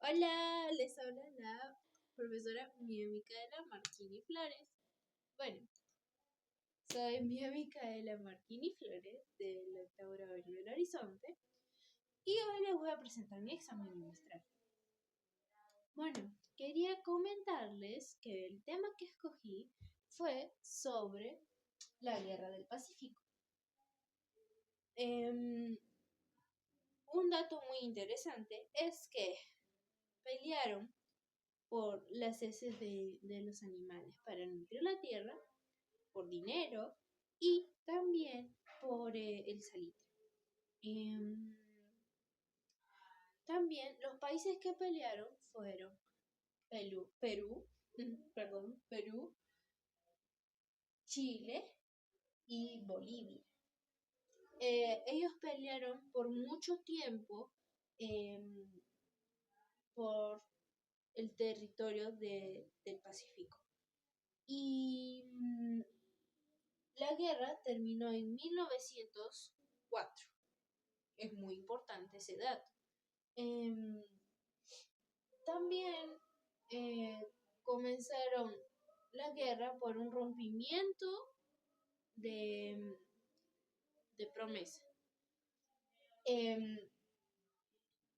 Hola, les habla la profesora Mía Micaela Marquini Flores. Bueno, soy Mía Micaela Marquini Flores del octavo grado de Belo Horizonte y hoy les voy a presentar mi examen bimestral. Bueno, quería comentarles que el tema que escogí fue sobre la Guerra del Pacífico. Un dato muy interesante es que pelearon por las heces de los animales para nutrir la tierra, por dinero y también por el salitre. También los países que pelearon fueron Perú, Chile y Bolivia. Ellos pelearon por mucho tiempo por el territorio del Pacífico. Y la guerra terminó en 1904. Es muy importante ese dato. También comenzaron la guerra por un rompimiento de promesa.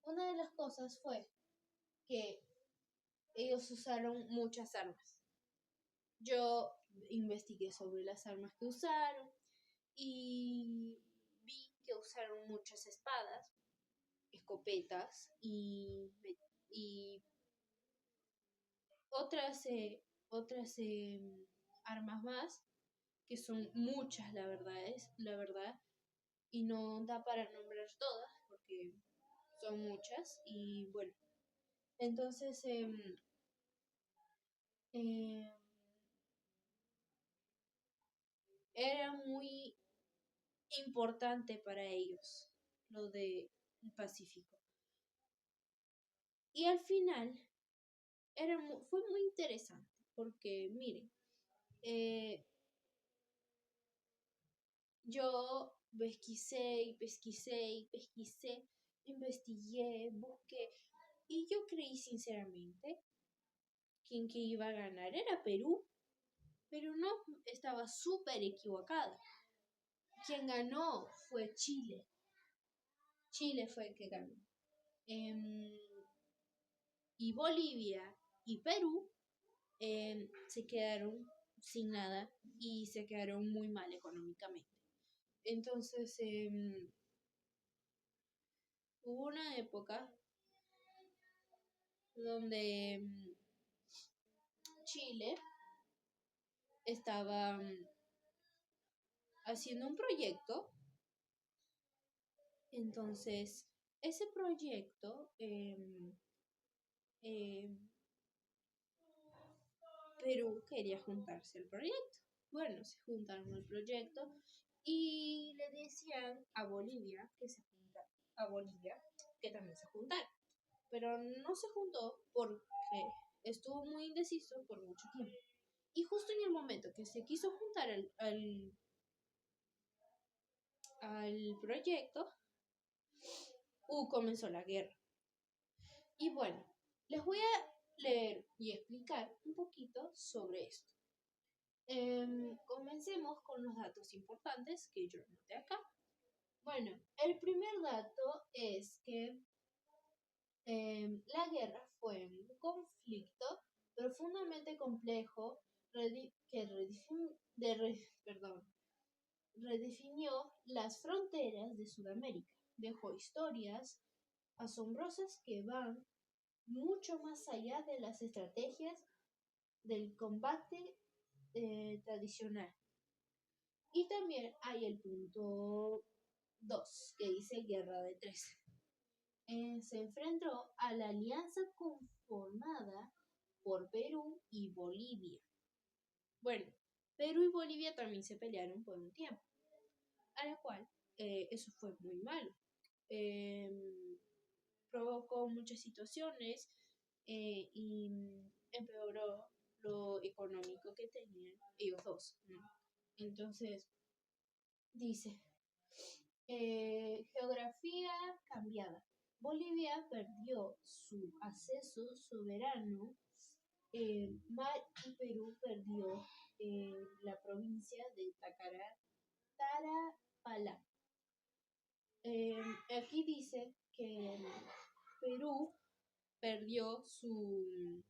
Una de las cosas fue que ellos usaron muchas armas. Yo investigué sobre las armas que usaron y vi que usaron muchas espadas, escopetas y otras armas más, que son muchas, la verdad, y no da para nombrar todas porque son muchas. Y bueno, entonces era muy importante para ellos lo del Pacífico. Y al final fue muy interesante porque, miren, yo pesquisé, investigué, busqué y yo creí sinceramente que iba a ganar era Perú, pero no, estaba súper equivocada. Quien ganó fue Chile. Chile fue el que ganó. Y Bolivia y Perú se quedaron sin nada y se quedaron muy mal económicamente. Entonces hubo una época donde Chile estaba haciendo un proyecto. Entonces ese proyecto Perú quería juntarse al proyecto. Bueno, se juntaron al proyecto y le decían a Bolivia que también se juntara. Pero no se juntó porque estuvo muy indeciso por mucho tiempo. Y justo en el momento que se quiso juntar al proyecto, comenzó la guerra. Y bueno, les voy a leer y explicar un poquito sobre esto. Comencemos con los datos importantes que yo anoté acá. Bueno, el primer dato es que la guerra fue un conflicto profundamente complejo que redefinió las fronteras de Sudamérica. Dejó historias asombrosas que van mucho más allá de las estrategias del combate tradicional. Y también hay el punto 2, que dice Guerra de Tres. Se enfrentó a la alianza conformada por Perú y Bolivia. Bueno, Perú y Bolivia también se pelearon por un tiempo, a la cual eso fue muy malo. Provocó muchas situaciones y empeoró lo económico que tenían ellos dos, ¿no? Entonces, dice, geografía cambiada. Bolivia perdió su acceso soberano mar y Perú perdió la provincia de Tarapalá. Aquí dice que Perú perdió su...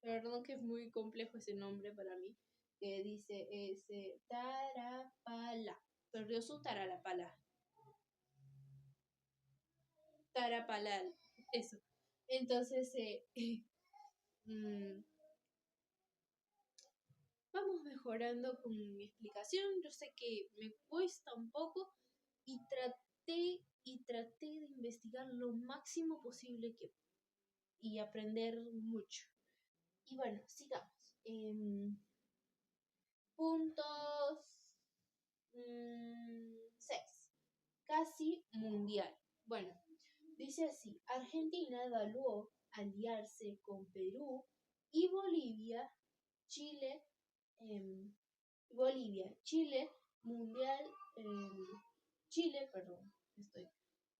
Perdón que es muy complejo ese nombre para mí, que dice Tarapalá. Perdió su Tarapalá. Tarapalal, eso. Entonces, vamos mejorando con mi explicación. Yo sé que me cuesta un poco y traté de investigar lo máximo posible y aprender mucho. Y bueno, sigamos. Puntos 6. Casi mundial. Bueno, dice así, Argentina evaluó aliarse con Perú y Chile, Chile, mundial,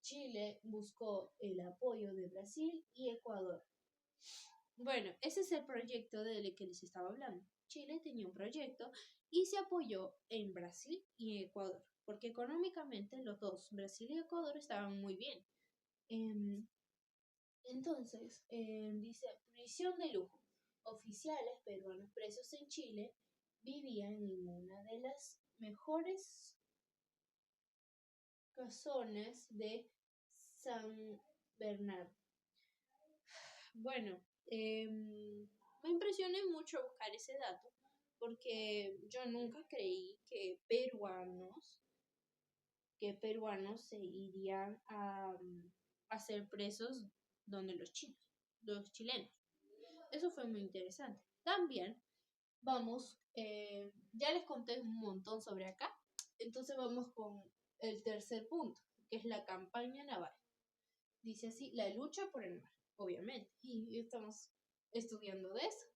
Chile buscó el apoyo de Brasil y Ecuador. Bueno, ese es el proyecto del que les estaba hablando. Chile tenía un proyecto y se apoyó en Brasil y Ecuador, porque económicamente los dos, Brasil y Ecuador, estaban muy bien. Entonces, dice, prisión de lujo. Oficiales peruanos presos en Chile vivían en una de las mejores casonas de San Bernardo. Bueno, me impresioné mucho buscar ese dato porque yo nunca creí que peruanos se irían a ser presos donde los chilenos. Eso fue muy interesante. También vamos, ya les conté un montón sobre acá, entonces vamos con el tercer punto, que es la campaña naval. Dice así, la lucha por el mar, obviamente, y estamos estudiando de eso.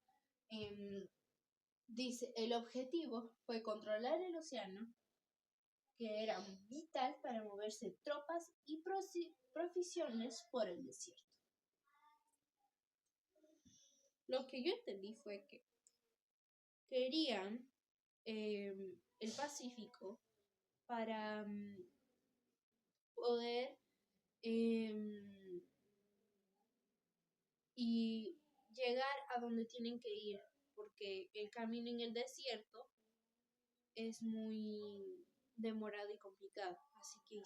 Dice, el objetivo fue controlar el océano, que era vital para moverse tropas y provisiones por el desierto. Lo que yo entendí fue que querían el Pacífico para poder y llegar a donde tienen que ir, porque el camino en el desierto es muy demorado y complicado, así que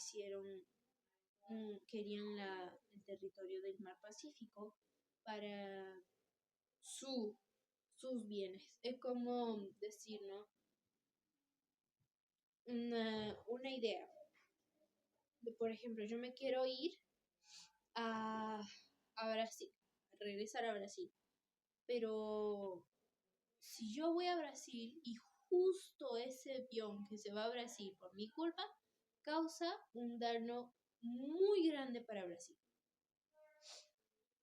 querían el territorio del mar Pacífico para sus bienes. Es como decir, ¿no? Una idea. Por ejemplo, yo me quiero ir a Brasil, regresar a Brasil, pero si yo voy a Brasil y justo ese avión que se va a Brasil por mi culpa causa un daño muy grande para Brasil,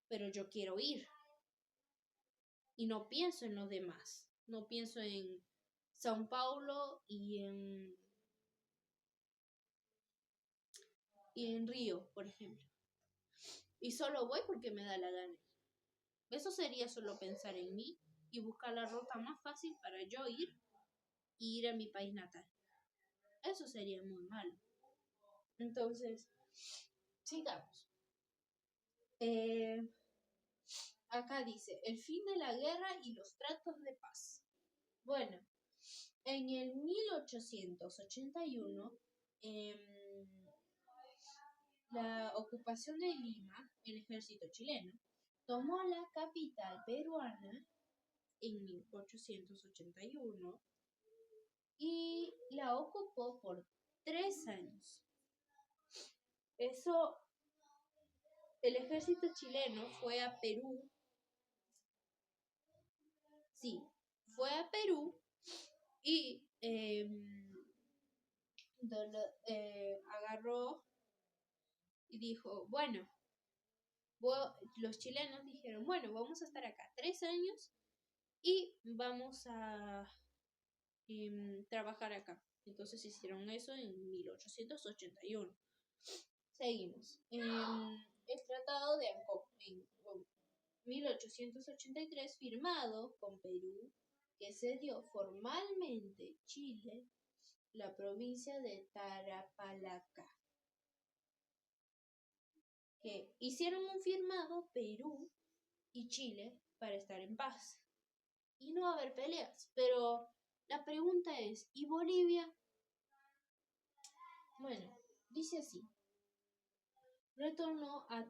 pero yo quiero ir y no pienso en los demás, no pienso en Sao Paulo y en Río, por ejemplo, y solo voy porque me da la gana. Eso sería solo pensar en mí y buscar la ruta más fácil para yo ir a mi país natal. Eso sería muy malo. Entonces, sigamos. Acá dice, el fin de la guerra y los tratos de paz. Bueno, en el 1881, la ocupación de Lima, el ejército chileno, tomó la capital peruana en 1881 y la ocupó por 3 años. El ejército chileno fue a Perú. Sí, fue a Perú y agarró y dijo, bueno, los chilenos dijeron, bueno, vamos a estar acá 3 años y vamos a trabajar acá. Entonces hicieron eso en 1881. Seguimos. El Tratado de Ancón en 1883, firmado con Perú, que cedió formalmente Chile, la provincia de Tarapalaca, que hicieron un firmado Perú y Chile para estar en paz y no haber peleas. Pero la pregunta es, ¿y Bolivia? Bueno, dice así. Retornó a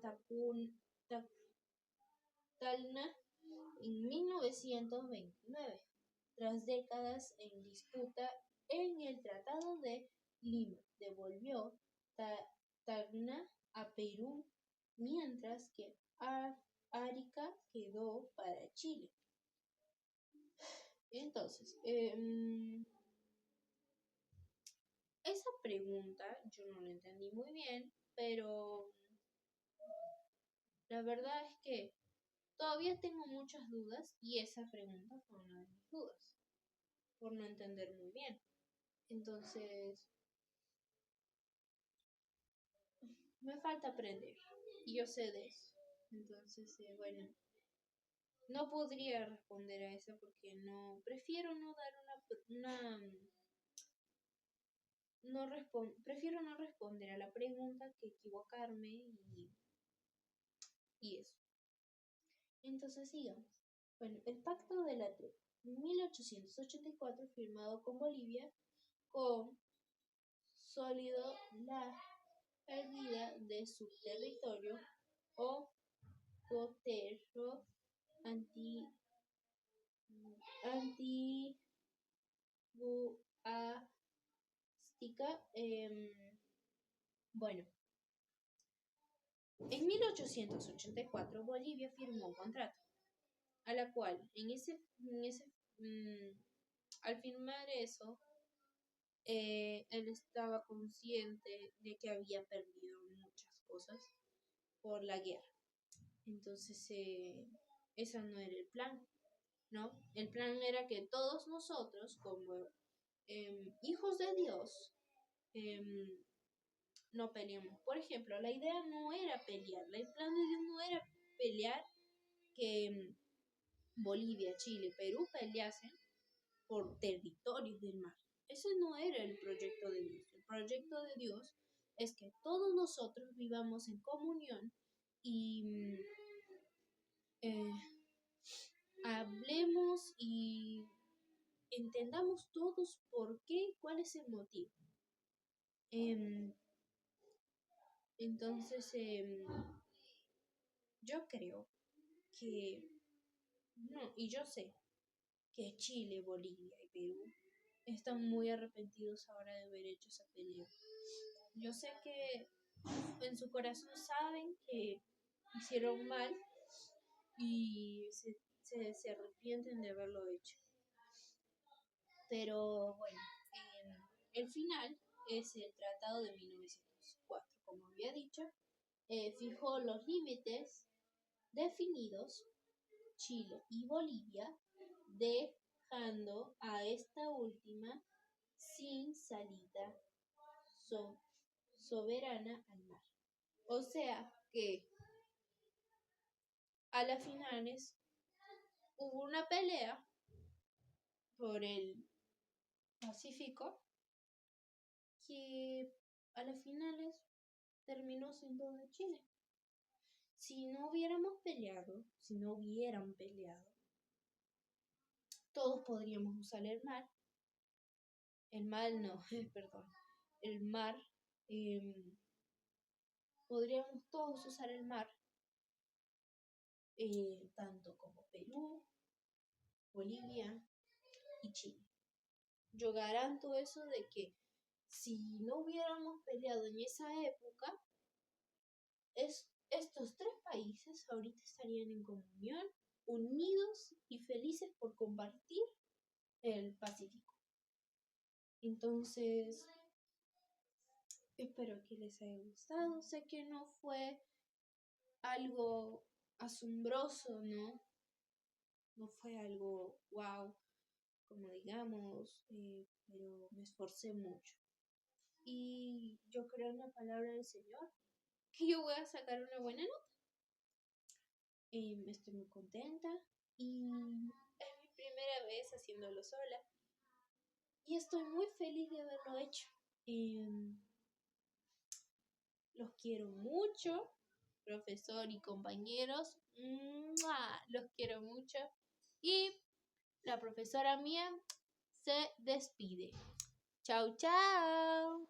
Talna en 1929, tras décadas en disputa en el Tratado de Lima. Devolvió Tacna a Perú, mientras que Arica quedó para Chile. Entonces, esa pregunta yo no la entendí muy bien, pero la verdad es que todavía tengo muchas dudas y esa pregunta fue una de mis dudas, por no entender muy bien. Entonces, me falta aprender y yo sé de eso. Entonces, bueno, no podría responder a eso porque prefiero no dar prefiero no responder a la pregunta que equivocarme y eso. Entonces sigamos. Bueno, el Pacto de la Tregua, 1884, firmado con Bolivia, consolidó la pérdida de su territorio o coterro antiguástica. Bueno, en 1884 Bolivia firmó un contrato, a la cual al firmar eso, él estaba consciente de que había perdido muchas cosas por la guerra. Entonces, ese no era el plan, ¿no? El plan era que todos nosotros, como hijos de Dios, no peleemos. Por ejemplo, la idea no era pelear, el plan de Dios no era pelear que Bolivia, Chile, Perú peleasen por territorios del mar. Ese no era el proyecto de Dios. El proyecto de Dios es que todos nosotros vivamos en comunión y hablemos y entendamos todos por qué, cuál es el motivo. Entonces, yo creo que, no, y yo sé que Chile, Bolivia y Perú están muy arrepentidos ahora de haber hecho esa pelea. Yo sé que en su corazón saben que hicieron mal y se arrepienten de haberlo hecho. Pero bueno, el final es el Tratado de 1904, como había dicho, fijó los límites definidos Chile y Bolivia, dejando a esta última sin salida soberana al mar. O sea que a las finales hubo una pelea por el Pacífico que a las finales terminó siendo de Chile. Si no hubiéramos peleado, si no hubieran peleado, todos podríamos usar el mar. El mal no, perdón. El mar. Podríamos todos usar el mar, tanto como Perú, Bolivia y Chile. Yo garanto eso de que si no hubiéramos peleado en esa época, estos tres países ahorita estarían en comunión, unidos y felices por compartir el Pacífico. Entonces, espero que les haya gustado. Sé que no fue algo asombroso, ¿no? No fue algo wow, como digamos, pero me esforcé mucho. y yo creo en la palabra del Señor que yo voy a sacar una buena nota. Estoy muy contenta y es mi primera vez haciéndolo sola y estoy muy feliz de haberlo hecho. Los quiero mucho, profesor y compañeros. ¡Mua! Los quiero mucho. Y la profesora mía se despide. Chau, chau.